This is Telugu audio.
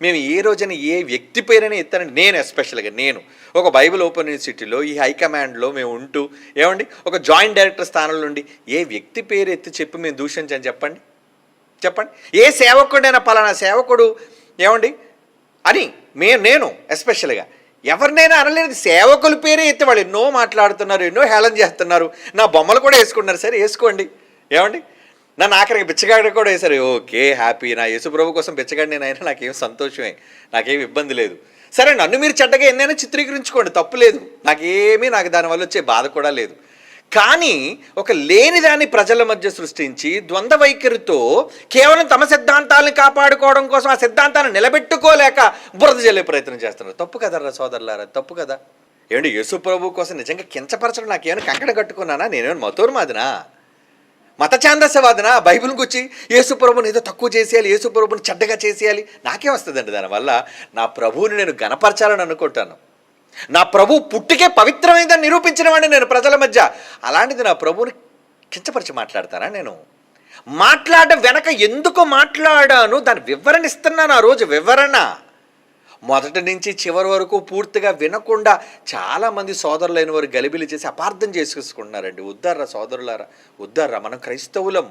మేము ఏ రోజున ఏ వ్యక్తి పేరైనా ఎత్తానండి. నేను ఎస్పెషల్గా ఒక బైబిల్ ఓపెన్ యూనివర్సిటీలో ఈ హైకమాండ్లో మేము ఉంటూ ఏమండి ఒక జాయింట్ డైరెక్టర్ స్థానంలో నుండి ఏ వ్యక్తి పేరు ఎత్తి చెప్పి మేము దూషించాను చెప్పండి? ఏ సేవకుడైనా పలానా సేవకుడు ఏమండి అని నేను ఎస్పెషల్గా ఎవరినైనా అనలేదు. సేవకుల పేరే ఎత్తి వాళ్ళు ఎన్నో మాట్లాడుతున్నారు, ఎన్నో హేళన చేస్తున్నారు. నా బొమ్మలు కూడా వేసుకుంటున్నారు. సరే వేసుకోండి, ఏమండి నన్ను ఆఖరికి బిచ్చగాడు కూడా వేశారు. Okay, happy. నా యేసుప్రభు కోసం బిచ్చగాడు నేనైనా నాకేం సంతోషమే, నాకేం ఇబ్బంది లేదు. సరే నన్ను మీరు చెడ్డగా ఎన్నైనా చిత్రీకరించుకోండి, తప్పు లేదు. నాకు దానివల్ల వచ్చే బాధ కూడా లేదు. కానీ ఒక లేనిదాన్ని ప్రజల మధ్య సృష్టించి ద్వంద్వ వైఖరితో కేవలం తమ సిద్ధాంతాలను కాపాడుకోవడం కోసం ఆ సిద్ధాంతాన్ని నిలబెట్టుకోలేక బురద జల్లే ప్రయత్నం చేస్తున్నారు. తప్పు కదరా సోదరులారా, తప్పు కదా. ఏమంటే యేసుప్రభు కోసం నిజంగా కించపరచడం నాకేమైనా కంకణ కట్టుకున్నానా? నేనేమైనా మతోన్మాదినా, మత ఛాందస్యవాదన? బైబిల్కి వచ్చి యేసుప్రభుని ఏదో తక్కువ చేసేయాలి, యేసుప్రభుని చెడ్డగా చేసేయాలి. నాకేం వస్తుందండి దానివల్ల? నా ప్రభువుని నేను గణపరచాలని అనుకుంటాను. నా ప్రభు పుట్టుకే పవిత్రమైందని నిరూపించిన వాడిని నేను ప్రజల మధ్య. అలాంటిది నా ప్రభువుని కించపరిచి మాట్లాడతానా? నేను మాట్లాడడం వెనక ఎందుకు మాట్లాడాను దాని వివరణ ఇస్తున్నాను. ఆ రోజు వివరణ మొదటి నుంచి చివరి వరకు పూర్తిగా వినకుండా చాలామంది సోదరులైన వారు గలిబిలి చేసి అపార్థం చేసుకుంటున్నారండి. ఉద్దారా సోదరులారా, ఉద్దారా. మనం క్రైస్తవులం.